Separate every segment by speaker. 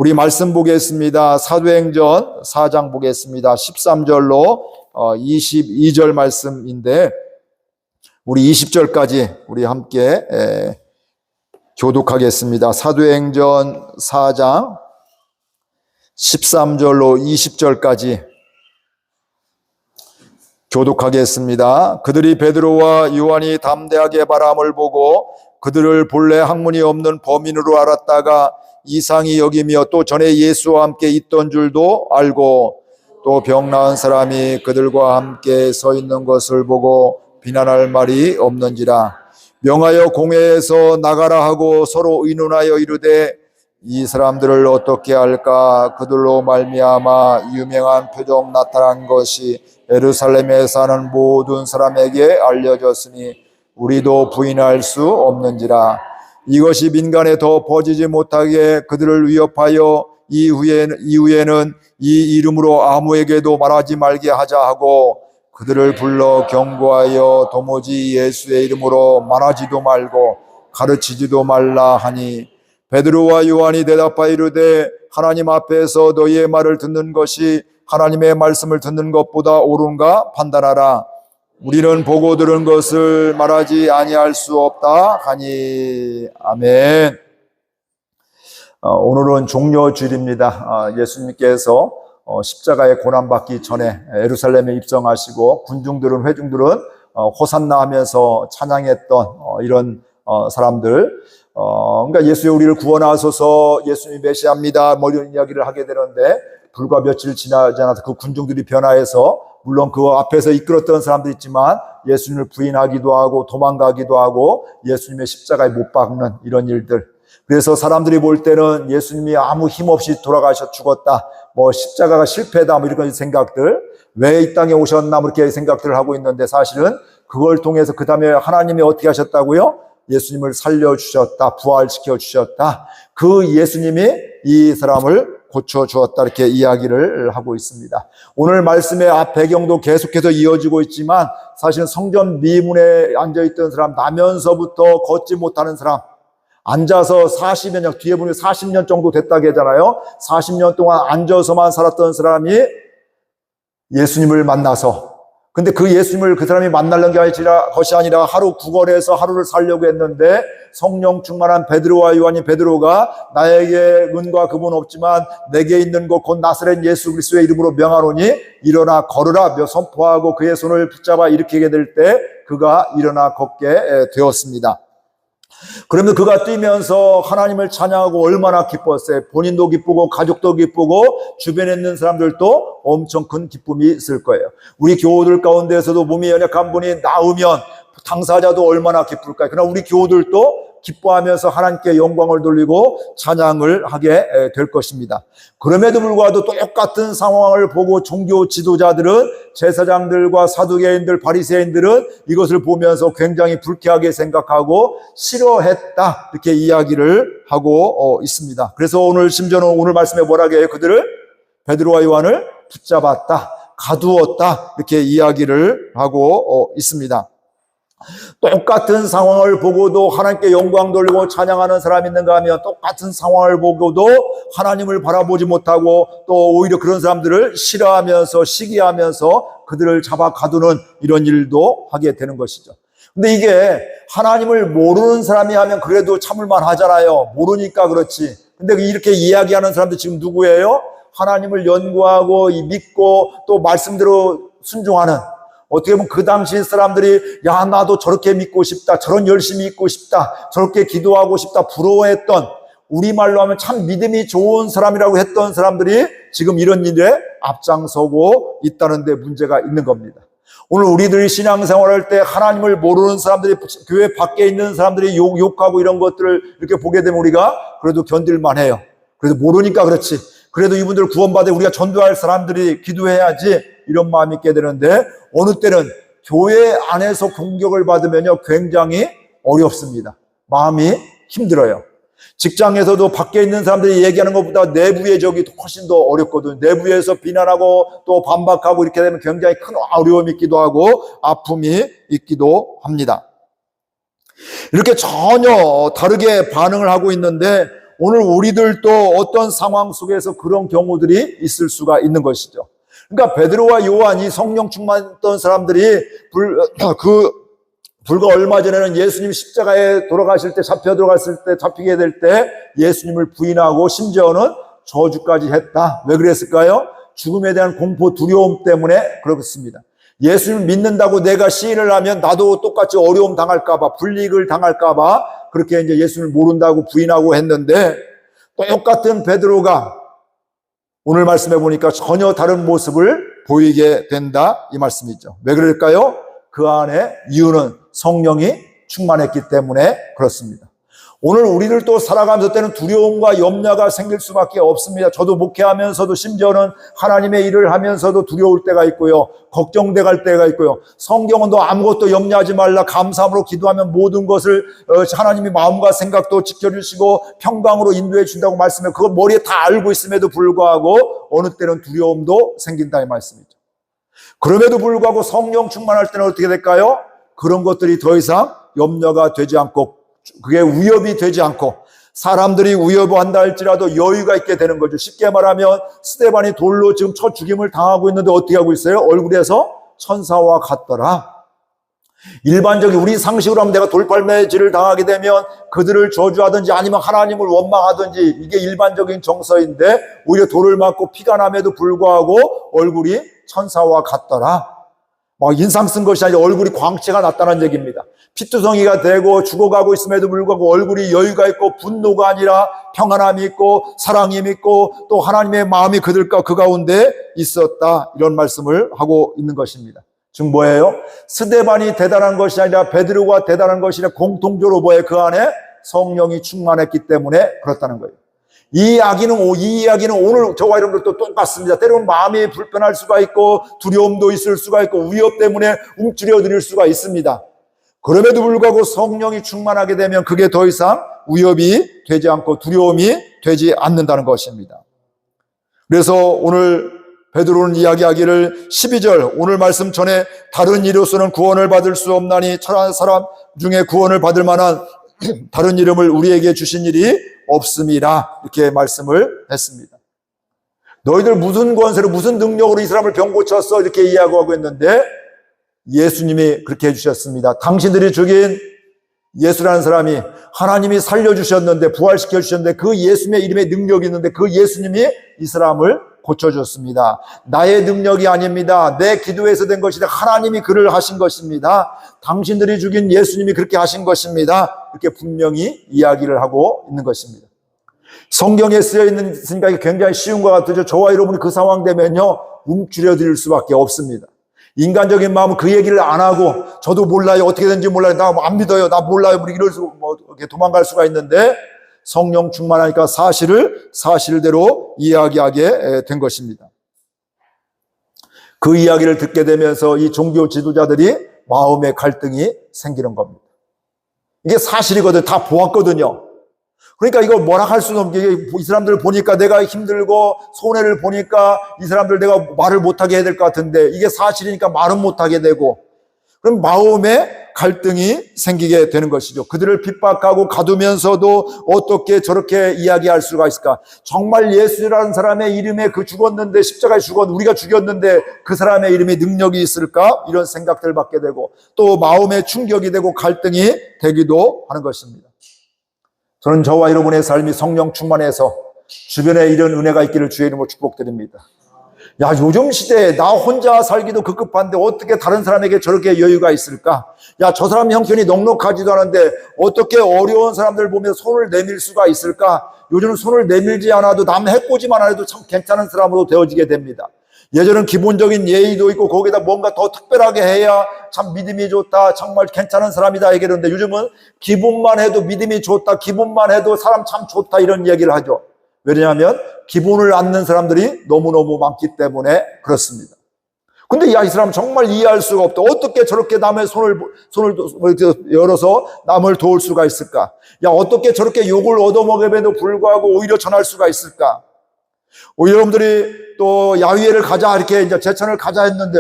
Speaker 1: 우리 말씀 보겠습니다. 사도행전 4장 보겠습니다. 13절로 22절 말씀인데 우리 20절까지 우리 함께 교독하겠습니다. 사도행전 4장 13절로 20절까지 교독하겠습니다. 그들이 베드로와 요한이 담대하게 바람을 보고 그들을 본래 학문이 없는 범인으로 알았다가 이상히 여기며 또 전에 예수와 함께 있던 줄도 알고 또 병 나은 사람이 그들과 함께 서 있는 것을 보고 비난할 말이 없는지라. 명하여 공회에서 나가라 하고 서로 의논하여 이르되 이 사람들을 어떻게 할까? 그들로 말미암아 유명한 표적 나타난 것이 예루살렘에 사는 모든 사람에게 알려졌으니 우리도 부인할 수 없는지라. 이것이 민간에 더 퍼지지 못하게 그들을 위협하여 이후에는 이 이름으로 아무에게도 말하지 말게 하자 하고 그들을 불러 경고하여 도무지 예수의 이름으로 말하지도 말고 가르치지도 말라 하니 베드로와 요한이 대답하여 이르되 하나님 앞에서 너희의 말을 듣는 것이 하나님의 말씀을 듣는 것보다 옳은가 판단하라. 우리는 보고 들은 것을 말하지 아니할 수 없다 하니. 아멘. 오늘은 종려주일입니다. 예수님께서 십자가에 고난받기 전에 예루살렘에 입성하시고 군중들은 회중들은 호산나 하면서 찬양했던 이런 사람들, 그러니까 예수의 우리를 구원하소서, 예수님이 메시아입니다 뭐 이런 이야기를 하게 되는데 불과 며칠 지나지 않아서 그 군중들이 변화해서 물론 그 앞에서 이끌었던 사람도 있지만 예수님을 부인하기도 하고 도망가기도 하고 예수님의 십자가에 못 박는 이런 일들. 그래서 사람들이 볼 때는 예수님이 아무 힘없이 돌아가셔 죽었다, 뭐 십자가가 실패다, 뭐 이런 생각들, 왜 이 땅에 오셨나, 뭐 이렇게 생각들을 하고 있는데 사실은 그걸 통해서 그 다음에 하나님이 어떻게 하셨다고요? 예수님을 살려주셨다, 부활시켜 주셨다. 그 예수님이 이 사람을 고쳐주었다, 이렇게 이야기를 하고 있습니다. 오늘 말씀의 앞 배경도 계속해서 이어지고 있지만 사실 성전 미문에 앉아있던 사람, 나면서부터 걷지 못하는 사람, 앉아서 40여 년, 뒤에 보면 40년 정도 됐다고 하잖아요. 40년 동안 앉아서만 살았던 사람이 예수님을 만나서, 근데 그 예수님을 그 사람이 만나려는 것이 아니라 하루 구걸해서 하루를 살려고 했는데 성령 충만한 베드로와 요한이 베드로가 나에게 은과 금은 없지만 내게 있는 것 곧 나사렛 예수 그리스도의 이름으로 명하노니 일어나 걸으라 선포하고 그의 손을 붙잡아 일으키게 될 때 그가 일어나 걷게 되었습니다. 그러면 그가 뛰면서 하나님을 찬양하고 얼마나 기뻤어요. 본인도 기쁘고 가족도 기쁘고 주변에 있는 사람들도 엄청 큰 기쁨이 있을 거예요. 우리 교우들 가운데서도 몸이 연약한 분이 나으면 당사자도 얼마나 기쁠까요? 그러나 우리 교우들도 기뻐하면서 하나님께 영광을 돌리고 찬양을 하게 될 것입니다. 그럼에도 불구하고 똑같은 상황을 보고 종교 지도자들은, 제사장들과 사두개인들, 바리새인들은 이것을 보면서 굉장히 불쾌하게 생각하고 싫어했다, 이렇게 이야기를 하고 있습니다. 그래서 오늘 심지어는 오늘 말씀에 뭐라고 해요? 그들을, 베드로와 요한을 붙잡았다, 가두었다, 이렇게 이야기를 하고 있습니다. 똑같은 상황을 보고도 하나님께 영광 돌리고 찬양하는 사람이 있는가 하면 똑같은 상황을 보고도 하나님을 바라보지 못하고 또 오히려 그런 사람들을 싫어하면서 시기하면서 그들을 잡아 가두는 이런 일도 하게 되는 것이죠. 근데 이게 하나님을 모르는 사람이 하면 그래도 참을만 하잖아요. 모르니까 그렇지. 근데 이렇게 이야기하는 사람들 지금 누구예요? 하나님을 연구하고 믿고 또 말씀대로 순종하는, 어떻게 보면 그 당시 사람들이 야 나도 저렇게 믿고 싶다, 저런 열심히 믿고 싶다, 저렇게 기도하고 싶다 부러워했던, 우리말로 하면 참 믿음이 좋은 사람이라고 했던 사람들이 지금 이런 일에 앞장서고 있다는 데 문제가 있는 겁니다. 오늘 우리들이 신앙생활할 때 하나님을 모르는 사람들이, 교회 밖에 있는 사람들이 욕하고 이런 것들을 이렇게 보게 되면 우리가 그래도 견딜만 해요. 그래도 모르니까 그렇지, 그래도 이분들 구원받아 우리가 전도할 사람들이 기도해야지, 이런 마음이 있게 되는데 어느 때는 교회 안에서 공격을 받으면요 굉장히 어렵습니다. 마음이 힘들어요. 직장에서도 밖에 있는 사람들이 얘기하는 것보다 내부의 적이 훨씬 더 어렵거든요. 내부에서 비난하고 또 반박하고 이렇게 되면 굉장히 큰 어려움이 있기도 하고 아픔이 있기도 합니다. 이렇게 전혀 다르게 반응을 하고 있는데 오늘 우리들도 어떤 상황 속에서 그런 경우들이 있을 수가 있는 것이죠. 그러니까 베드로와 요한이 성령 충만했던 사람들이 불과 얼마 전에는 예수님 십자가에 돌아가실 때, 잡히게 될 때 예수님을 부인하고 심지어는 저주까지 했다. 왜 그랬을까요? 죽음에 대한 공포, 두려움 때문에 그렇습니다. 예수님을 믿는다고 내가 시인을 하면 나도 똑같이 어려움 당할까봐, 불이익을 당할까봐 그렇게 이제 예수님을 모른다고 부인하고 했는데, 똑같은 베드로가 오늘 말씀해 보니까 전혀 다른 모습을 보이게 된다, 이 말씀이죠. 왜 그럴까요? 그 안에 이유는 성령이 충만했기 때문에 그렇습니다. 오늘 우리들도 살아가면서 때는 두려움과 염려가 생길 수밖에 없습니다. 저도 목회하면서도 심지어는 하나님의 일을 하면서도 두려울 때가 있고요. 걱정돼 갈 때가 있고요. 성경은 너 아무것도 염려하지 말라. 감사함으로 기도하면 모든 것을 하나님이 마음과 생각도 지켜주시고 평강으로 인도해 준다고 말씀해. 그거 머리에 다 알고 있음에도 불구하고 어느 때는 두려움도 생긴다 이 말씀이죠. 그럼에도 불구하고 성령 충만할 때는 어떻게 될까요? 그런 것들이 더 이상 염려가 되지 않고 그게 위협이 되지 않고 사람들이 위협한다 할지라도 여유가 있게 되는 거죠. 쉽게 말하면 스데반이 돌로 지금 쳐 죽임을 당하고 있는데 어떻게 하고 있어요? 얼굴에서 천사와 같더라. 일반적인 우리 상식으로 하면 내가 돌팔매질을 당하게 되면 그들을 저주하든지 아니면 하나님을 원망하든지 이게 일반적인 정서인데 오히려 돌을 맞고 피가 남에도 불구하고 얼굴이 천사와 같더라. 인상 쓴 것이 아니라 얼굴이 광채가 났다는 얘기입니다. 피투성이가 되고 죽어가고 있음에도 불구하고 얼굴이 여유가 있고 분노가 아니라 평안함이 있고 사랑이 있고 또 하나님의 마음이 그 가운데 있었다. 이런 말씀을 하고 있는 것입니다. 즉 뭐예요? 스데반이 대단한 것이 아니라 베드로가 대단한 것이 아니라 공통적으로 뭐예요? 그 안에 성령이 충만했기 때문에 그렇다는 거예요. 이 이야기는 오늘 저와 여러분들도 똑같습니다. 때로는 마음이 불편할 수가 있고 두려움도 있을 수가 있고 위협 때문에 움츠려 드릴 수가 있습니다. 그럼에도 불구하고 성령이 충만하게 되면 그게 더 이상 위협이 되지 않고 두려움이 되지 않는다는 것입니다. 그래서 오늘 베드로는 이야기하기를 12절 오늘 말씀 전에 다른 이로서는 구원을 받을 수 없나니 천한 사람 중에 구원을 받을 만한 다른 이름을 우리에게 주신 일이 없음이라 이렇게 말씀을 했습니다. 너희들 무슨 권세로 무슨 능력으로 이 사람을 병 고쳤어 이렇게 이야기하고 있는데 예수님이 그렇게 해주셨습니다. 당신들이 죽인 예수라는 사람이 하나님이 살려주셨는데 부활시켜 주셨는데 그 예수님의 이름에 능력이 있는데 그 예수님이 이 사람을 고쳐줬습니다. 나의 능력이 아닙니다. 내 기도에서 된 것이다. 하나님이 그를 하신 것입니다. 당신들이 죽인 예수님이 그렇게 하신 것입니다. 이렇게 분명히 이야기를 하고 있는 것입니다. 성경에 쓰여 있는 생각이 굉장히 쉬운 것 같으죠. 저와 여러분이 그 상황 되면요 움츠려 드릴 수밖에 없습니다. 인간적인 마음은 그 얘기를 안 하고 저도 몰라요. 어떻게 되는지 몰라요. 나 안 믿어요. 나 몰라요. 이럴 수 이렇게 도망갈 수가 있는데 성령 충만하니까 사실을 사실대로 이야기하게 된 것입니다. 그 이야기를 듣게 되면서 이 종교 지도자들이 마음의 갈등이 생기는 겁니다. 이게 사실이거든요. 다 보았거든요. 그러니까 이걸 뭐라 할 수는 없게 이 사람들을 보니까 내가 힘들고 손해를 보니까 이 사람들 내가 말을 못하게 해야 될 것 같은데 이게 사실이니까 말은 못하게 되고 그럼 마음에 갈등이 생기게 되는 것이죠. 그들을 핍박하고 가두면서도 어떻게 저렇게 이야기할 수가 있을까? 정말 예수라는 사람의 이름에 그 죽었는데 십자가에 우리가 죽였는데 그 사람의 이름에 능력이 있을까? 이런 생각들 받게 되고 또 마음에 충격이 되고 갈등이 되기도 하는 것입니다. 저는 저와 여러분의 삶이 성령 충만해서 주변에 이런 은혜가 있기를 주의 이름으로 축복드립니다. 야, 요즘 시대에 나 혼자 살기도 급급한데 어떻게 다른 사람에게 저렇게 여유가 있을까? 야, 저 사람 형편이 넉넉하지도 않은데 어떻게 어려운 사람들 보면서 손을 내밀 수가 있을까? 요즘은 손을 내밀지 않아도 남 해코지만 안 해도 참 괜찮은 사람으로 되어지게 됩니다. 예전은 기본적인 예의도 있고 거기다 뭔가 더 특별하게 해야 참 믿음이 좋다, 정말 괜찮은 사람이다 얘기하는데 요즘은 기분만 해도 믿음이 좋다, 기분만 해도 사람 참 좋다 이런 얘기를 하죠. 왜냐하면 기본을 않는 사람들이 너무너무 많기 때문에 그렇습니다. 근데 야, 이 사람 정말 이해할 수가 없다. 어떻게 저렇게 남의 손을 열어서 남을 도울 수가 있을까? 야, 어떻게 저렇게 욕을 얻어먹음에도 불구하고 오히려 전할 수가 있을까? 여러분들이 또 야위회를 가자 이렇게 이제 제천을 가자 했는데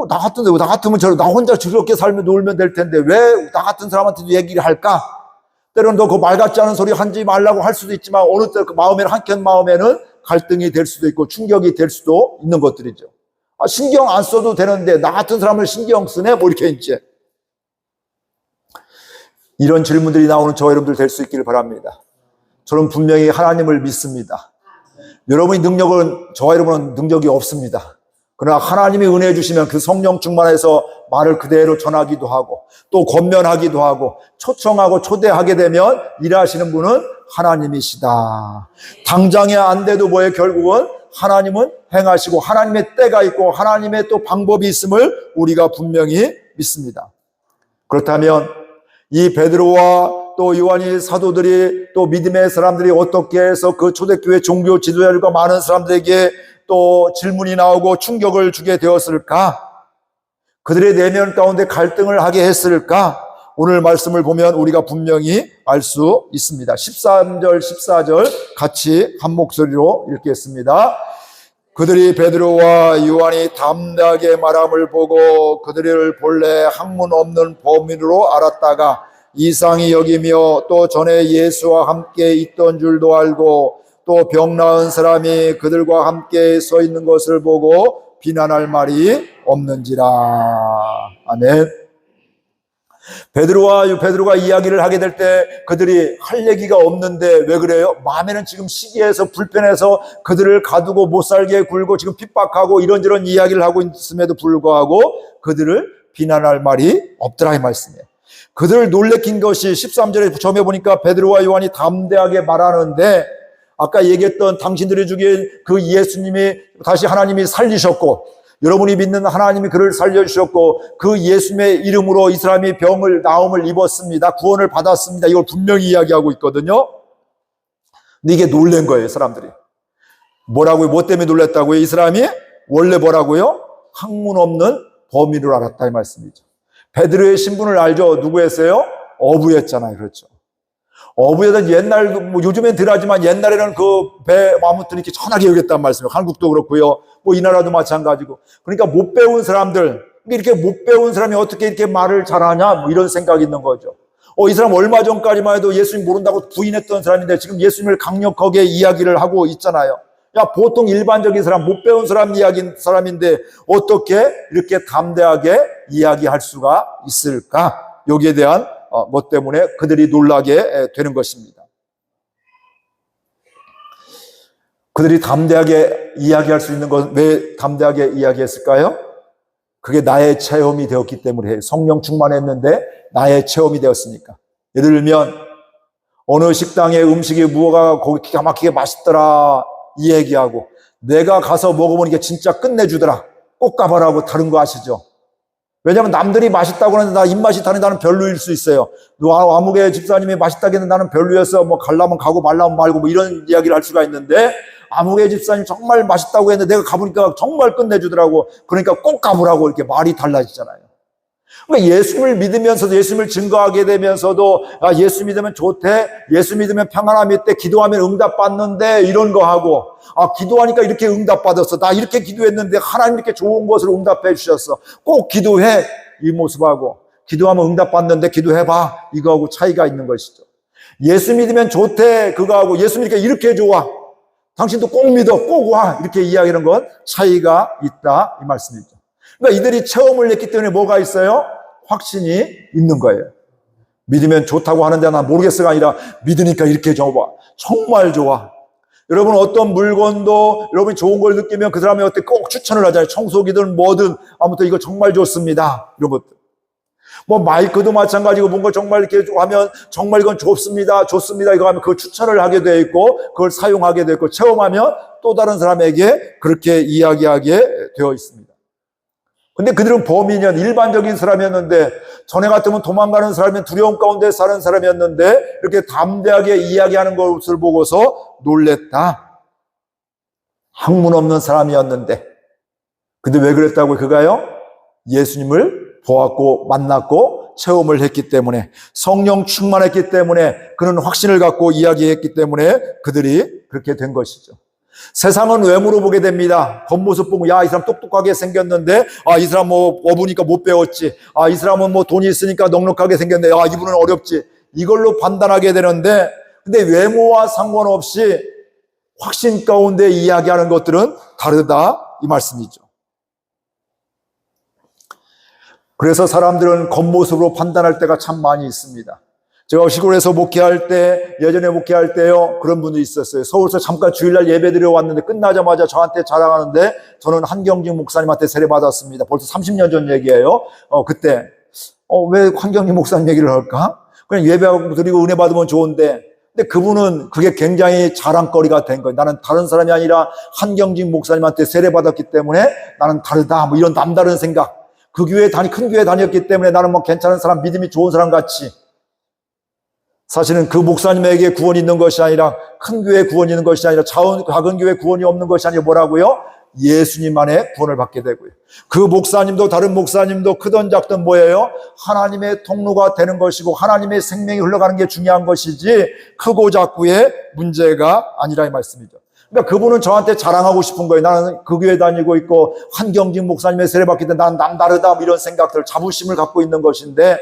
Speaker 1: 나 같으면 나 혼자 즐겁게 살면 놀면 될 텐데 왜 나 같은 사람한테도 얘기를 할까? 때로는 너 그 말 같지 않은 소리 하지 말라고 할 수도 있지만 어느 때 그 마음에는 한켠 마음에는 갈등이 될 수도 있고 충격이 될 수도 있는 것들이죠. 신경 안 써도 되는데 나 같은 사람을 신경 쓰네? 뭐 이렇게 이제 이런 질문들이 나오는 저와 여러분들 될 수 있기를 바랍니다. 저는 분명히 하나님을 믿습니다. 여러분의 능력은 저와 여러분은 능력이 없습니다. 그러나 하나님이 은혜 주시면 그 성령 충만해서 말을 그대로 전하기도 하고 또 권면하기도 하고 초청하고 초대하게 되면 일하시는 분은 하나님이시다. 당장에 안 돼도 뭐예요? 결국은 하나님은 행하시고 하나님의 때가 있고 하나님의 또 방법이 있음을 우리가 분명히 믿습니다. 그렇다면 이 베드로와 또 요한이 사도들이 또 믿음의 사람들이 어떻게 해서 그 초대교회 종교 지도자들과 많은 사람들에게 또 질문이 나오고 충격을 주게 되었을까? 그들의 내면 가운데 갈등을 하게 했을까? 오늘 말씀을 보면 우리가 분명히 알 수 있습니다. 13절, 14절 같이 한 목소리로 읽겠습니다. 그들이 베드로와 요한이 담대하게 말함을 보고 그들을 본래 학문 없는 범인으로 알았다가 이상히 여기며 또 전에 예수와 함께 있던 줄도 알고 또 병 나은 사람이 그들과 함께 서 있는 것을 보고 비난할 말이 없는지라. 아멘. 베드로가 이야기를 하게 될 때 그들이 할 얘기가 없는데 왜 그래요? 마음에는 지금 시기해서 불편해서 그들을 가두고 못 살게 굴고 지금 핍박하고 이런저런 이야기를 하고 있음에도 불구하고 그들을 비난할 말이 없더라 이 말씀이에요. 그들을 놀래킨 것이 13절에 처음에 보니까 베드로와 요한이 담대하게 말하는데 아까 얘기했던 당신들이 죽인 그 예수님이 다시 하나님이 살리셨고 여러분이 믿는 하나님이 그를 살려주셨고 그 예수님의 이름으로 이 사람이 나음을 입었습니다. 구원을 받았습니다. 이걸 분명히 이야기하고 있거든요. 근데 이게 놀란 거예요, 사람들이. 뭐라고요? 뭐 때문에 놀랐다고요? 이 사람이 원래 뭐라고요? 학문 없는 범인으로 알았다 이 말씀이죠. 베드로의 신분을 알죠? 누구였어요? 어부였잖아요. 그렇죠. 어부여도 옛날, 요즘엔 덜하지만 옛날에는 그 배 아무튼 이렇게 천하게 여겼단 말씀이에요. 한국도 그렇고요. 뭐 이 나라도 마찬가지고. 그러니까 못 배운 사람들, 이렇게 못 배운 사람이 어떻게 이렇게 말을 잘하냐? 뭐 이런 생각이 있는 거죠. 이 사람 얼마 전까지만 해도 예수님 모른다고 부인했던 사람인데 지금 예수님을 강력하게 이야기를 하고 있잖아요. 야, 보통 일반적인 사람, 못 배운 사람인데 어떻게 이렇게 담대하게 이야기할 수가 있을까? 여기에 대한 것 때문에 그들이 놀라게 되는 것입니다. 그들이 담대하게 이야기할 수 있는 것, 왜 담대하게 이야기했을까요? 그게 나의 체험이 되었기 때문에 성령 충만했는데 나의 체험이 되었으니까. 예를 들면 어느 식당의 음식이 무엇가 거기 기가 막히게 맛있더라 이 얘기하고 내가 가서 먹어보니까 진짜 끝내주더라. 꼭 가봐라고 다른 거 아시죠? 왜냐하면 남들이 맛있다고 하는데 나 입맛이 다른데 나는 별로일 수 있어요. 아무개 집사님이 맛있다고 했는데 나는 별로였어. 뭐 갈라면 가고 말라면 말고 뭐 이런 이야기를 할 수가 있는데 아무개 집사님 정말 맛있다고 했는데 내가 가보니까 정말 끝내주더라고. 그러니까 꼭 가보라고 이렇게 말이 달라지잖아요. 그러니까 예수님을 믿으면서도 예수님을 증거하게 되면서도 예수 믿으면 좋대. 예수 믿으면 평안함이 있대. 기도하면 응답받는데 이런 거 하고 기도하니까 이렇게 응답받았어. 나 이렇게 기도했는데 하나님 이렇게 좋은 것을 응답해 주셨어. 꼭 기도해. 이 모습하고 기도하면 응답받는데 기도해봐. 이거하고 차이가 있는 것이죠. 예수 믿으면 좋대. 그거하고 예수 믿으니까 이렇게 좋아. 당신도 꼭 믿어. 꼭 와. 이렇게 이야기하는 건 차이가 있다. 이 말씀이죠. 그러니까 이들이 체험을 했기 때문에 뭐가 있어요? 확신이 있는 거예요. 믿으면 좋다고 하는데 난 모르겠어가 아니라 믿으니까 이렇게 좋아. 정말 좋아. 여러분 어떤 물건도 여러분이 좋은 걸 느끼면 그 사람이 어때 꼭 추천을 하잖아요. 청소기든 뭐든 아무튼 이거 정말 좋습니다. 이런 것들. 뭐 마이크도 마찬가지고 뭔가 정말 이렇게 하면 정말 이건 좋습니다. 이거 하면 그걸 추천을 하게 돼 있고 그걸 사용하게 돼 있고 체험하면 또 다른 사람에게 그렇게 이야기하게 되어 있습니다. 근데 그들은 범인이었 일반적인 사람이었는데 전에 같으면 도망가는 사람이 두려움 가운데 사는 사람이었는데 이렇게 담대하게 이야기하는 것을 보고서 놀랬다. 학문 없는 사람이었는데 근데 왜 그랬다고요? 그가요? 예수님을 보았고 만났고 체험을 했기 때문에 성령 충만했기 때문에 그는 확신을 갖고 이야기했기 때문에 그들이 그렇게 된 것이죠. 세상은 외모로 보게 됩니다. 겉모습 보고 야, 이 사람 똑똑하게 생겼는데 이 사람 뭐 어부니까 못 배웠지. 이 사람은 뭐 돈이 있으니까 넉넉하게 생겼는데 이분은 어렵지. 이걸로 판단하게 되는데, 근데 외모와 상관없이 확신 가운데 이야기하는 것들은 다르다 이 말씀이죠. 그래서 사람들은 겉모습으로 판단할 때가 참 많이 있습니다. 제가 시골에서 목회할 때, 예전에 목회할 때요, 그런 분들이 있었어요. 서울에서 잠깐 주일날 예배 드려 왔는데 끝나자마자 저한테 자랑하는데, 저는 한경직 목사님한테 세례받았습니다. 벌써 30년 전 얘기예요. 그때 왜 한경직 목사님 얘기를 할까? 그냥 예배하고 드리고 은혜 받으면 좋은데, 근데 그분은 그게 굉장히 자랑거리가 된 거예요. 나는 다른 사람이 아니라 한경직 목사님한테 세례받았기 때문에 나는 다르다, 뭐 이런 남다른 생각. 그 큰 교회 다녔기 때문에 나는 뭐 괜찮은 사람, 믿음이 좋은 사람 같이. 사실은 그 목사님에게 구원이 있는 것이 아니라, 큰 교회에 구원이 있는 것이 아니라, 작은 교회에 구원이 없는 것이 아니라 뭐라고요? 예수님만의 구원을 받게 되고요. 그 목사님도 다른 목사님도 크든 작든 뭐예요? 하나님의 통로가 되는 것이고 하나님의 생명이 흘러가는 게 중요한 것이지 크고 작고의 문제가 아니라 이 말씀이죠. 그러니까 그분은 저한테 자랑하고 싶은 거예요. 나는 그 교회 다니고 있고 한경직 목사님의 세례받기 때문에 난 남다르다, 뭐 이런 생각들, 자부심을 갖고 있는 것인데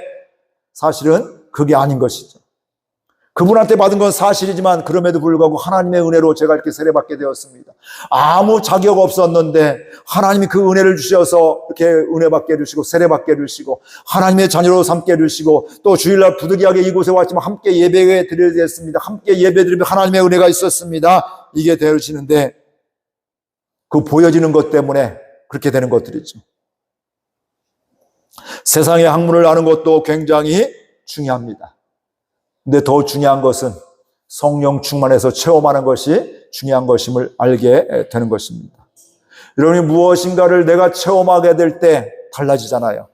Speaker 1: 사실은 그게 아닌 것이죠. 그분한테 받은 건 사실이지만 그럼에도 불구하고 하나님의 은혜로 제가 이렇게 세례받게 되었습니다. 아무 자격 없었는데 하나님이 그 은혜를 주셔서 이렇게 은혜 받게 해주시고 세례받게 해주시고 하나님의 자녀로 삼게 해주시고, 또 주일날 부득이하게 이곳에 왔지만 함께 예배 드려야 됐습니다. 함께 예배 드리면 하나님의 은혜가 있었습니다. 이게 되어지는데, 그 보여지는 것 때문에 그렇게 되는 것들이죠. 세상의 학문을 아는 것도 굉장히 중요합니다. 근데 더 중요한 것은 성령 충만해서 체험하는 것이 중요한 것임을 알게 되는 것입니다. 여러분이 무엇인가를 내가 체험하게 될 때 달라지잖아요.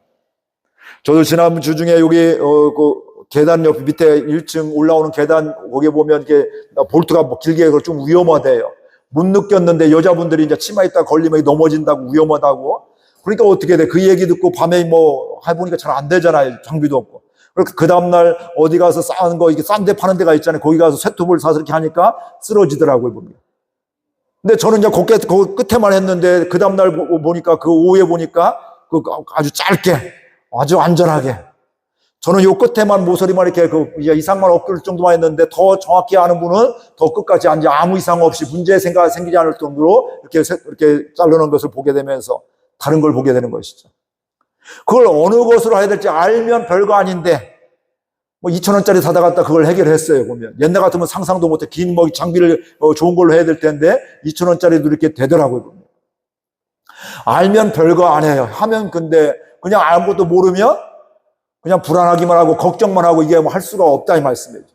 Speaker 1: 저도 지난주 중에 여기 그 계단 옆 밑에 1층 올라오는 계단 거기 보면 이게 볼트가 길게 좀 위험하대요. 못 느꼈는데 여자분들이 이제 치마 있다 걸리면 넘어진다고, 위험하다고. 그러니까 어떻게 돼? 그 얘기 듣고 밤에 뭐 해보니까 잘 안 되잖아요. 장비도 없고. 그 다음날 어디 가서 싸는 거, 이게 싼 데 파는 데가 있잖아요. 거기 가서 쇠톱을 사서 이렇게 하니까 쓰러지더라고요, 보면. 근데 저는 이제 그 끝에만 했는데, 그 다음날 보니까, 그 오후에 보니까, 아주 짧게, 아주 안전하게. 저는 요 끝에만 모서리만 이렇게 이상만 없을 정도만 했는데, 더 정확히 아는 분은 더 끝까지 앉아 아무 이상 없이 문제 생기지 않을 정도로 이렇게 자르는 것을 보게 되면서 다른 걸 보게 되는 것이죠. 그걸 어느 것으로 해야 될지 알면 별거 아닌데, 뭐 2,000원짜리 사다 갖다 그걸 해결했어요, 보면. 옛날 같으면 상상도 못해. 긴 장비를 좋은 걸로 해야 될 텐데, 2,000원짜리도 이렇게 되더라고요, 보면. 알면 별거 안 해요. 하면 근데, 그냥 아무것도 모르면, 그냥 불안하기만 하고, 걱정만 하고, 이게 뭐 할 수가 없다, 이 말씀이죠.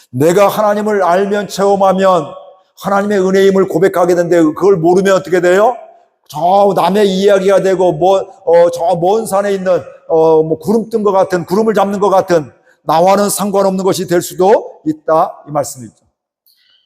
Speaker 1: 내가 하나님을 알면, 체험하면, 하나님의 은혜임을 고백하게 되는데, 그걸 모르면 어떻게 돼요? 저 남의 이야기가 되고, 저 먼 산에 있는, 뭐 구름 뜬 것 같은, 구름을 잡는 것 같은, 나와는 상관없는 것이 될 수도 있다, 이 말씀이죠.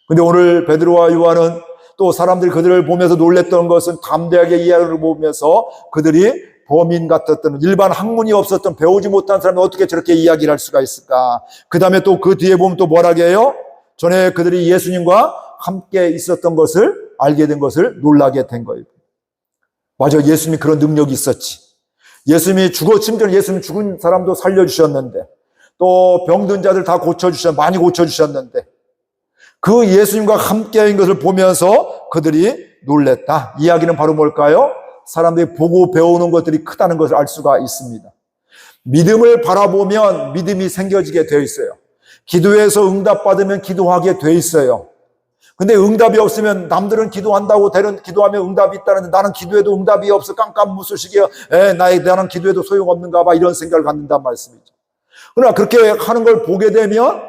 Speaker 1: 근데 오늘 베드로와 요한은 또 사람들이 그들을 보면서 놀랬던 것은, 담대하게 이야기를 보면서 그들이 범인 같았던, 일반 학문이 없었던, 배우지 못한 사람이 어떻게 저렇게 이야기를 할 수가 있을까? 그 다음에 또 그 뒤에 보면 또 뭐라고 해요? 전에 그들이 예수님과 함께 있었던 것을 알게 된 것을 놀라게 된 거예요. 맞아, 예수님이 그런 능력이 있었지. 예수님이 심지어 예수님 죽은 사람도 살려주셨는데, 또 병든 자들 다 많이 고쳐주셨는데, 그 예수님과 함께인 것을 보면서 그들이 놀랬다. 이야기는 바로 뭘까요? 사람들이 보고 배우는 것들이 크다는 것을 알 수가 있습니다. 믿음을 바라보면 믿음이 생겨지게 되어 있어요. 기도해서 응답받으면 기도하게 되어 있어요. 근데 응답이 없으면, 남들은 기도한다고 기도하면 응답이 있다는데 나는 기도해도 응답이 없어. 깜깜무소식이야. 나는 기도해도 소용없는가 봐. 이런 생각을 갖는단 말씀이죠. 그러나 그렇게 하는 걸 보게 되면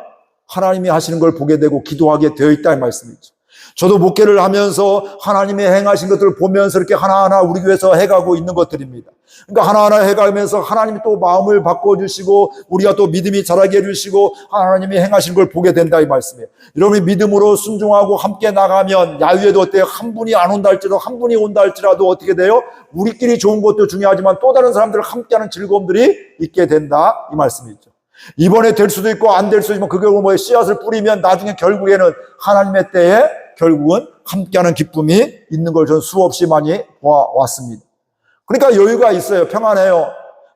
Speaker 1: 하나님이 하시는 걸 보게 되고 기도하게 되어 있다, 이 말씀이죠. 저도 목회를 하면서 하나님이 행하신 것들을 보면서 이렇게 하나하나 우리 교회에서 해가고 있는 것들입니다. 그러니까 하나하나 해가면서 하나님이 또 마음을 바꿔주시고 우리가 또 믿음이 자라게 해주시고 하나님이 행하신 걸 보게 된다, 이 말씀이에요. 여러분이 믿음으로 순종하고 함께 나가면, 야유에도 어때요? 한 분이 안 온다 할지라도, 한 분이 온다 할지라도 어떻게 돼요? 우리끼리 좋은 것도 중요하지만 또 다른 사람들을 함께하는 즐거움들이 있게 된다, 이 말씀이죠. 이번에 될 수도 있고 안 될 수도 있지만 그게 뭐예요? 씨앗을 뿌리면 나중에 결국에는 하나님의 때에 결국은 함께하는 기쁨이 있는 걸 저는 수없이 많이 보아왔습니다. 그러니까 여유가 있어요. 평안해요.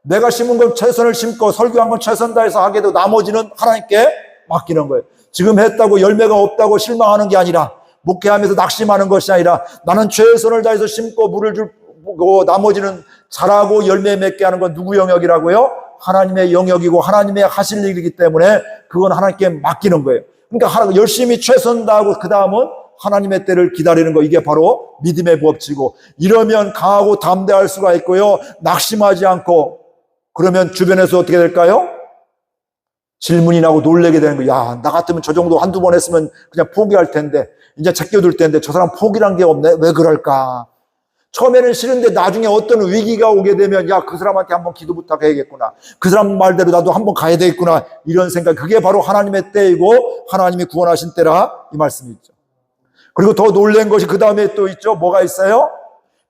Speaker 1: 내가 심은 건 최선을 심고 설교한 건 최선 다해서 하게도 나머지는 하나님께 맡기는 거예요. 지금 했다고 열매가 없다고 실망하는 게 아니라, 목회하면서 낙심하는 것이 아니라, 나는 최선을 다해서 심고 물을 주고 나머지는 자라고 열매 맺게 하는 건 누구 영역이라고요? 하나님의 영역이고 하나님의 하실 일이기 때문에 그건 하나님께 맡기는 거예요. 그러니까 열심히 최선 다하고 그 다음은 하나님의 때를 기다리는 거, 이게 바로 믿음의 법칙이고, 이러면 강하고 담대할 수가 있고요, 낙심하지 않고. 그러면 주변에서 어떻게 될까요? 질문이 나고 놀래게 되는 거예요. 야, 나 같으면 저 정도 한두 번 했으면 그냥 포기할 텐데, 이제 제껴둘 텐데 저 사람 포기란 게 없네. 왜 그럴까? 처음에는 싫은데 나중에 어떤 위기가 오게 되면, 야, 그 사람한테 한번 기도 부탁해야겠구나, 그 사람 말대로 나도 한번 가야 되겠구나, 이런 생각, 그게 바로 하나님의 때이고 하나님이 구원하신 때라, 이 말씀이죠. 그리고 더 놀란 것이 그 다음에 또 있죠. 뭐가 있어요?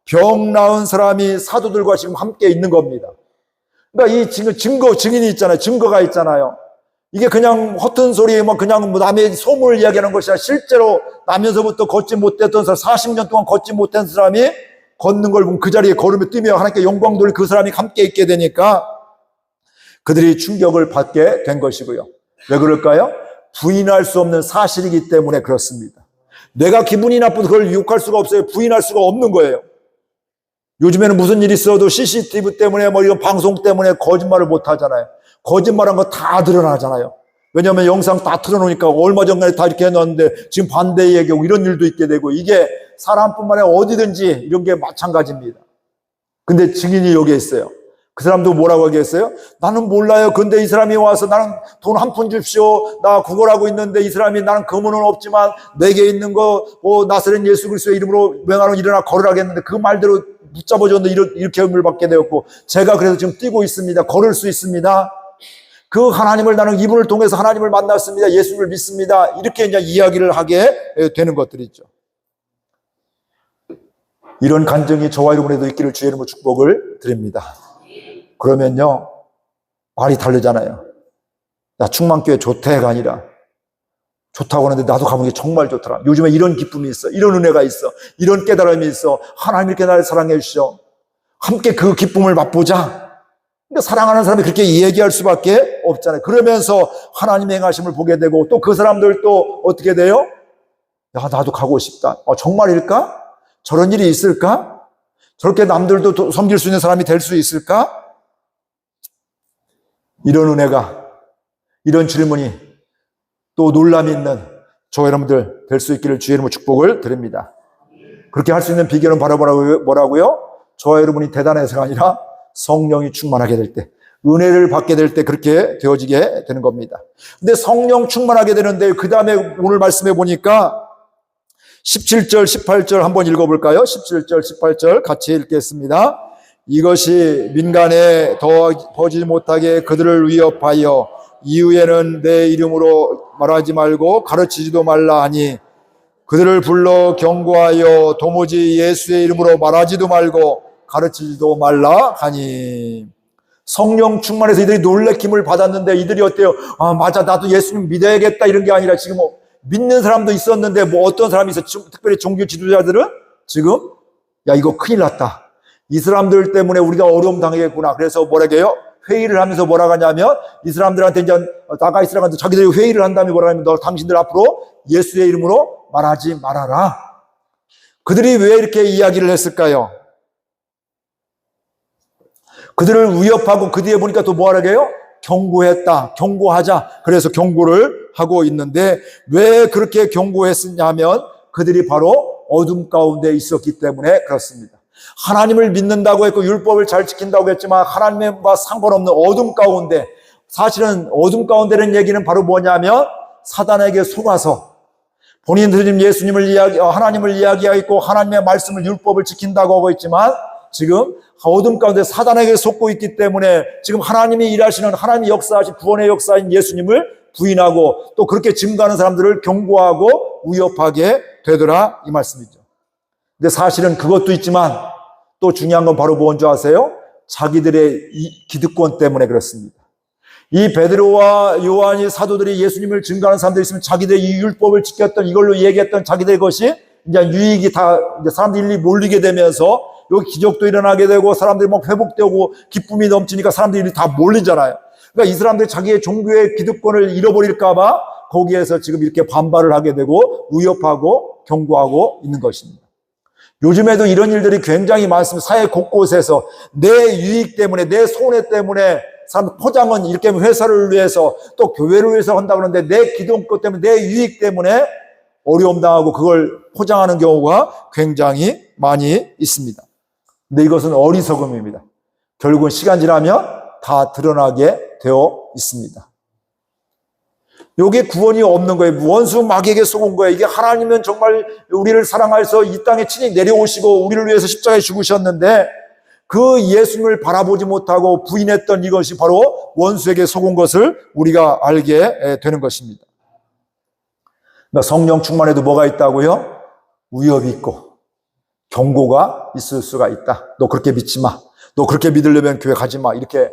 Speaker 1: 병 나은 사람이 사도들과 지금 함께 있는 겁니다. 그러니까 이 지금 증인이 있잖아요. 증거가 있잖아요. 이게 그냥 허튼 소리, 그냥 남의 소문을 이야기하는 것이 아니라 실제로 나면서부터 걷지 못했던 사람, 40년 동안 걷지 못한 사람이 걷는 걸 보면 그 자리에 걸으며 뛰며 하나님께 영광 돌리 그 사람이 함께 있게 되니까 그들이 충격을 받게 된 것이고요. 왜 그럴까요? 부인할 수 없는 사실이기 때문에 그렇습니다. 내가 기분이 나쁘도 그걸 유혹할 수가 없어요. 부인할 수가 없는 거예요. 요즘에는 무슨 일이 있어도 CCTV 때문에 이런 방송 때문에 거짓말을 못 하잖아요. 거짓말한 거 다 드러나잖아요. 왜냐하면 영상 다 틀어놓으니까 얼마 전에 다 이렇게 해놨는데 지금 반대 얘기하고 이런 일도 있게 되고, 이게 사람뿐만 아니라 어디든지 이런 게 마찬가지입니다. 근데 증인이 여기에 있어요. 그 사람도 뭐라고 하겠어요? 나는 몰라요. 근데 이 사람이 와서 나는 돈 한 푼 줍시오, 나 구걸하고 있는데 이 사람이 나는 금은은 없지만 내게 있는 거 나사렛 예수 그리스도의 이름으로 명하는 일어나 걸으라겠는데 그 말대로 붙잡아줬는데 이렇게 은혜를 받게 되었고, 제가 그래서 지금 뛰고 있습니다. 걸을 수 있습니다. 그 하나님을 나는 이분을 통해서 하나님을 만났습니다. 예수를 믿습니다. 이렇게 이제 이야기를 하게 되는 것들이죠. 이런 간증이 저와 여러분에도 있기를 주의 이름으로 축복을 드립니다. 그러면요, 말이 다르잖아요. 야, 충만교회 좋대가 아니라, 좋다고 하는데 나도 가보는 게 정말 좋더라. 요즘에 이런 기쁨이 있어, 이런 은혜가 있어, 이런 깨달음이 있어, 하나님 이렇게 나를 사랑해 주시오, 함께 그 기쁨을 맛보자. 그러니까 사랑하는 사람이 그렇게 얘기할 수밖에 없잖아요. 그러면서 하나님의 행하심을 보게 되고, 또 그 사람들 또 어떻게 돼요? 야, 나도 가고 싶다. 정말일까? 저런 일이 있을까? 저렇게 남들도 섬길 수 있는 사람이 될 수 있을까? 이런 은혜가, 이런 질문이 또 놀람이 있는 저 여러분들 될 수 있기를 주의 이름으로 축복을 드립니다. 그렇게 할 수 있는 비결은 바로 뭐라고요? 저와 여러분이 대단해서가 아니라 성령이 충만하게 될 때, 은혜를 받게 될 때 그렇게 되어지게 되는 겁니다. 근데 성령 충만하게 되는데 그 다음에 오늘 말씀해 보니까 17절, 18절 한번 읽어볼까요? 17절, 18절 같이 읽겠습니다. 이것이 민간에 더 퍼지지 못하게 그들을 위협하여 이후에는 내 이름으로 말하지 말고 가르치지도 말라 하니, 그들을 불러 경고하여 도무지 예수의 이름으로 말하지도 말고 가르치지도 말라 하니. 성령 충만해서 이들이 놀래킴을 받았는데 이들이 어때요? 아, 맞아, 나도 예수님 믿어야겠다, 이런 게 아니라 지금 믿는 사람도 있었는데 어떤 사람이 있어? 특별히 종교 지도자들은 지금, 야, 이거 큰일 났다, 이 사람들 때문에 우리가 어려움 당하겠구나. 그래서 뭐라고 해요? 회의를 하면서 뭐라고 하냐면, 이 사람들한테 이제 나가 있으라고 자기들이 회의를 한 다음에 뭐라고 하면, 너 당신들 앞으로 예수의 이름으로 말하지 말아라. 그들이 왜 이렇게 이야기를 했을까요? 그들을 위협하고 그 뒤에 보니까 또 뭐라고 해요? 경고했다. 경고하자. 그래서 경고를 하고 있는데, 왜 그렇게 경고했느냐면 그들이 바로 어둠 가운데 있었기 때문에 그렇습니다. 하나님을 믿는다고 했고 율법을 잘 지킨다고 했지만 하나님과 상관없는 어둠 가운데, 사실은 어둠 가운데라는 얘기는 바로 뭐냐면 사단에게 속아서 본인들이 하나님을 이야기하고 하나님의 말씀을, 율법을 지킨다고 하고 있지만 지금 어둠 가운데 사단에게 속고 있기 때문에 지금 하나님이 일하시는, 하나님이 역사하신 구원의 역사인 예수님을 부인하고 또 그렇게 증거하는 사람들을 경고하고 위협하게 되더라, 이 말씀이죠. 근데 사실은 그것도 있지만 또 중요한 건 바로 뭔지 아세요? 자기들의 이 기득권 때문에 그렇습니다. 이 베드로와 요한이, 사도들이 예수님을 증거하는 사람들이 있으면 자기들의 이 율법을 지켰던, 이걸로 얘기했던 자기들의 것이 이제 유익이 다 이제 사람들이 몰리게 되면서 여기 기적도 일어나게 되고 사람들이 막 회복되고 기쁨이 넘치니까 사람들이 다 몰리잖아요. 그러니까 이 사람들이 자기의 종교의 기득권을 잃어버릴까 봐 거기에서 지금 이렇게 반발을 하게 되고 위협하고 경고하고 있는 것입니다. 요즘에도 이런 일들이 굉장히 많습니다. 사회 곳곳에서 내 유익 때문에, 내 손해 때문에 사람 포장은 이렇게 회사를 위해서 또 교회를 위해서 한다 그러는데 내 기득권 때문에, 내 유익 때문에 어려움 당하고 그걸 포장하는 경우가 굉장히 많이 있습니다. 근데 이것은 어리석음입니다. 결국은 시간 지나면 다 드러나게 되어 있습니다. 이게 구원이 없는 거예요. 원수 마귀에게 속은 거예요. 이게 하나님은 정말 우리를 사랑하셔서 이 땅에 친히 내려오시고 우리를 위해서 십자가에 죽으셨는데 그 예수님을 바라보지 못하고 부인했던 이것이 바로 원수에게 속은 것을 우리가 알게 되는 것입니다. 성령 충만에도 뭐가 있다고요? 위협이 있고 경고가 있을 수가 있다. 너 그렇게 믿지 마. 너 그렇게 믿으려면 교회 가지 마. 이렇게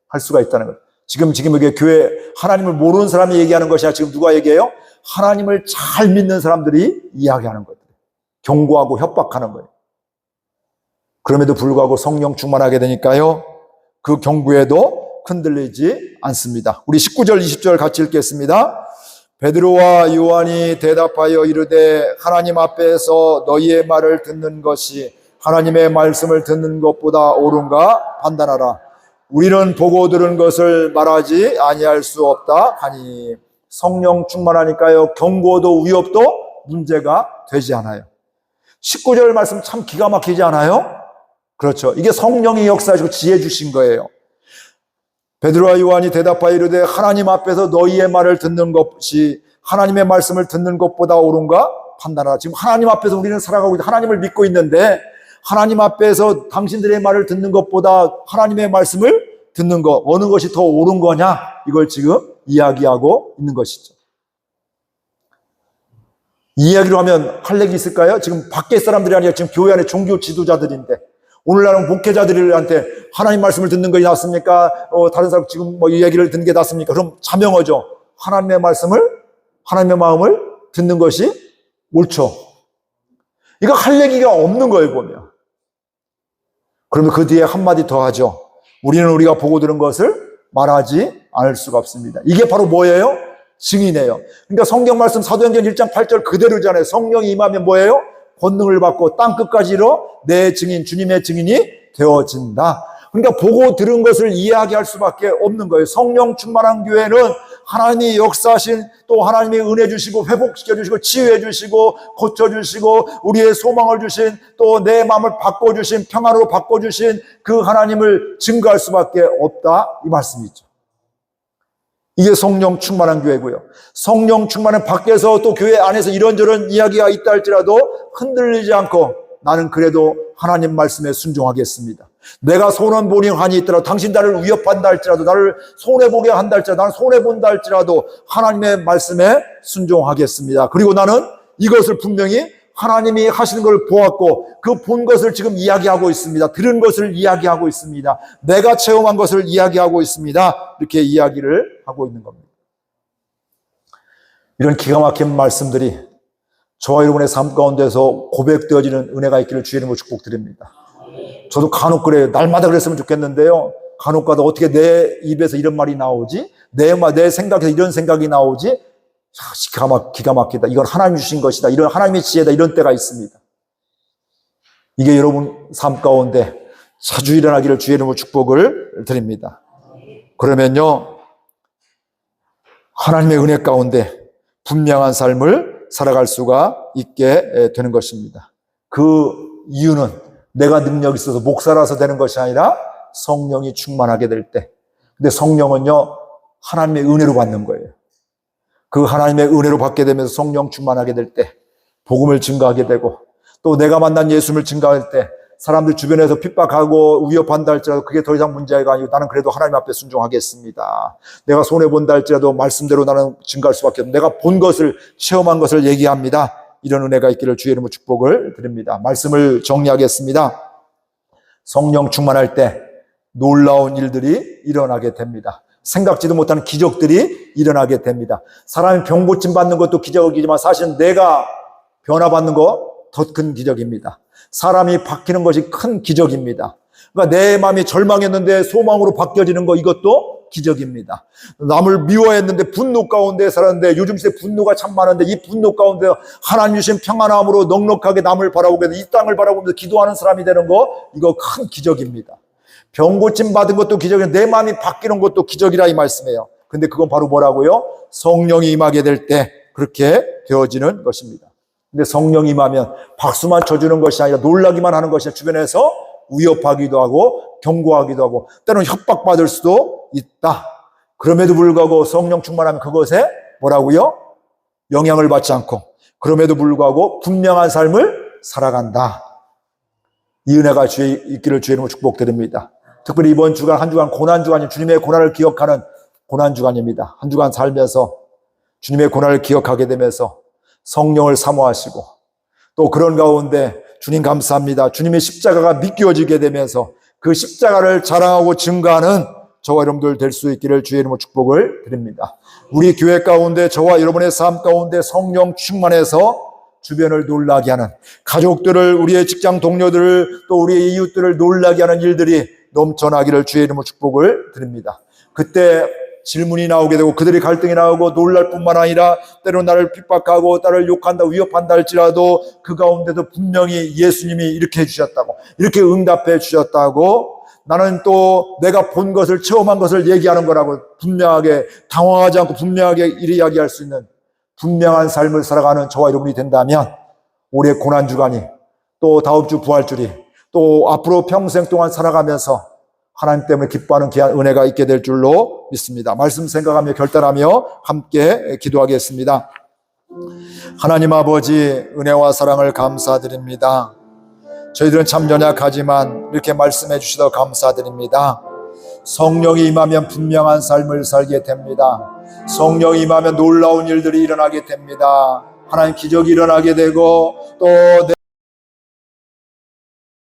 Speaker 1: 할 수가 있다는 거예요. 지금 이게 교회 하나님을 모르는 사람이 얘기하는 것이 아니라 지금 누가 얘기해요? 하나님을 잘 믿는 사람들이 이야기하는 거예요. 경고하고 협박하는 거예요. 그럼에도 불구하고 성령 충만하게 되니까요. 그 경고에도 흔들리지 않습니다. 우리 19절 20절 같이 읽겠습니다. 베드로와 요한이 대답하여 이르되 하나님 앞에서 너희의 말을 듣는 것이 하나님의 말씀을 듣는 것보다 옳은가 판단하라. 우리는 보고 들은 것을 말하지 아니할 수 없다 하니. 성령 충만하니까요. 경고도 위협도 문제가 되지 않아요. 19절 말씀 참 기가 막히지 않아요? 그렇죠. 이게 성령이 역사하시고 지혜 주신 거예요. 베드로와 요한이 대답하여 이르되 하나님 앞에서 너희의 말을 듣는 것이 하나님의 말씀을 듣는 것보다 옳은가 판단하라. 지금 하나님 앞에서 우리는 살아가고 있는데 하나님을 믿고 있는데 하나님 앞에서 당신들의 말을 듣는 것보다 하나님의 말씀을 듣는 것 어느 것이 더 옳은 거냐 이걸 지금 이야기하고 있는 것이죠. 이 이야기로 하면 할 얘기 있을까요? 지금 밖에 사람들이 아니라 지금 교회 안에 종교 지도자들인데 오늘날은 목회자들한테 하나님 말씀을 듣는 것이 낫습니까? 다른 사람 지금 이 얘기를 듣는 게 낫습니까? 그럼 자명하죠. 하나님의 말씀을, 하나님의 마음을 듣는 것이 옳죠. 이거 할 얘기가 없는 거예요, 보면. 그러면 그 뒤에 한마디 더 하죠. 우리는 우리가 보고 들은 것을 말하지 않을 수가 없습니다. 이게 바로 뭐예요? 증인이에요. 그러니까 성경 말씀 사도행전 1장 8절 그대로잖아요. 성령이 임하면 뭐예요? 권능을 받고 땅끝까지 이뤄 내 증인, 주님의 증인이 되어진다. 그러니까 보고 들은 것을 이야기할 수밖에 없는 거예요. 성령 충만한 교회는 하나님이 역사하신 또 하나님이 은혜 주시고 회복시켜 주시고 치유해 주시고 고쳐 주시고 우리의 소망을 주신 또 내 마음을 바꿔주신 평안으로 바꿔주신 그 하나님을 증거할 수밖에 없다 이 말씀이죠. 이게 성령 충만한 교회고요. 성령 충만한 밖에서 또 교회 안에서 이런저런 이야기가 있다 할지라도 흔들리지 않고 나는 그래도 하나님 말씀에 순종하겠습니다. 내가 손해보니 한이 있더라도 당신 나를 위협한다 할지라도 나를 손해보게 한다 할지라도 나는 손해본다 할지라도 하나님의 말씀에 순종하겠습니다. 그리고 나는 이것을 분명히 하나님이 하시는 걸 보았고 그 본 것을 지금 이야기하고 있습니다. 들은 것을 이야기하고 있습니다. 내가 체험한 것을 이야기하고 있습니다. 이렇게 이야기를 하고 있는 겁니다. 이런 기가 막힌 말씀들이 저와 여러분의 삶 가운데서 고백되어지는 은혜가 있기를 주의 이름으로 축복드립니다. 저도 간혹 그래요. 날마다 그랬으면 좋겠는데요. 간혹 가다 어떻게 내 입에서 이런 말이 나오지? 내 생각에서 이런 생각이 나오지? 기가 막히다. 이건 하나님 주신 것이다. 이런 하나님의 지혜다. 이런 때가 있습니다. 이게 여러분 삶 가운데 자주 일어나기를 주의 이름으로 축복을 드립니다. 그러면요. 하나님의 은혜 가운데 분명한 삶을 살아갈 수가 있게 되는 것입니다. 그 이유는 내가 능력이 있어서 목사라서 되는 것이 아니라 성령이 충만하게 될 때. 근데 성령은요, 하나님의 은혜로 받는 거예요. 그 하나님의 은혜로 받게 되면서 성령 충만하게 될 때, 복음을 증거하게 되고, 또 내가 만난 예수님을 증거할 때, 사람들 주변에서 핍박하고 위협한다 할지라도 그게 더 이상 문제가 아니고 나는 그래도 하나님 앞에 순종하겠습니다. 내가 손해본다 할지라도 말씀대로 나는 증거할 수밖에 없습니다. 내가 본 것을, 체험한 것을 얘기합니다. 이런 은혜가 있기를 주의 이름으로 축복을 드립니다. 말씀을 정리하겠습니다. 성령 충만할 때 놀라운 일들이 일어나게 됩니다. 생각지도 못하는 기적들이 일어나게 됩니다. 사람이 병 고침 받는 것도 기적이지만 사실은 내가 변화받는 거 더 큰 기적입니다. 사람이 바뀌는 것이 큰 기적입니다. 그러니까 내 마음이 절망했는데 소망으로 바뀌어지는 거, 이것도 기적입니다. 남을 미워했는데 분노 가운데 살았는데, 요즘 시대 분노가 참 많은데 이 분노 가운데 하나님 주신 평안함으로 넉넉하게 남을 바라보게 돼, 이 땅을 바라보면서 기도하는 사람이 되는 거, 이거 큰 기적입니다. 병 고침 받은 것도 기적이고 내 마음이 바뀌는 것도 기적이라 이 말씀이에요. 근데 그건 바로 뭐라고요? 성령이 임하게 될 때 그렇게 되어지는 것입니다. 근데 성령이 임하면 박수만 쳐주는 것이 아니라 놀라기만 하는 것이 아니라 주변에서 위협하기도 하고 경고하기도 하고 때로는 협박받을 수도 있다. 그럼에도 불구하고 성령 충만하면 그것에 뭐라고요? 영향을 받지 않고 그럼에도 불구하고 분명한 삶을 살아간다. 이 은혜가 주에 있기를 주의 이름으로 축복드립니다. 특별히 이번 주간 한 주간 고난주간이 주님의 고난을 기억하는 고난주간입니다. 한 주간 살면서 주님의 고난을 기억하게 되면서 성령을 사모하시고 또 그런 가운데 주님 감사합니다. 주님의 십자가가 믿겨지게 되면서 그 십자가를 자랑하고 증거하는 저와 여러분들 될 수 있기를 주의 이름으로 축복을 드립니다. 우리 교회 가운데 저와 여러분의 삶 가운데 성령 충만해서 주변을 놀라게 하는, 가족들을, 우리의 직장 동료들을, 또 우리의 이웃들을 놀라게 하는 일들이 넘쳐나기를 주의 이름으로 축복을 드립니다. 그때 질문이 나오게 되고 그들이 갈등이 나오고 놀랄 뿐만 아니라 때로는 나를 핍박하고 나를 욕한다 위협한다 할지라도 그 가운데도 분명히 예수님이 이렇게 해주셨다고, 이렇게 응답해 주셨다고, 나는 또 내가 본 것을, 체험한 것을 얘기하는 거라고 분명하게, 당황하지 않고 분명하게 이야기할 수 있는 분명한 삶을 살아가는 저와 여러분이 된다면 올해 고난주간이, 또 다음 주 부활주일이, 또 앞으로 평생 동안 살아가면서 하나님 때문에 기뻐하는 귀한 은혜가 있게 될 줄로 믿습니다. 말씀 생각하며 결단하며 함께 기도하겠습니다. 하나님 아버지, 은혜와 사랑을 감사드립니다. 저희들은 참 연약하지만 이렇게 말씀해 주시더 감사드립니다. 성령이 임하면 분명한 삶을 살게 됩니다. 성령이 임하면 놀라운 일들이 일어나게 됩니다. 하나님 기적이 일어나게 되고 또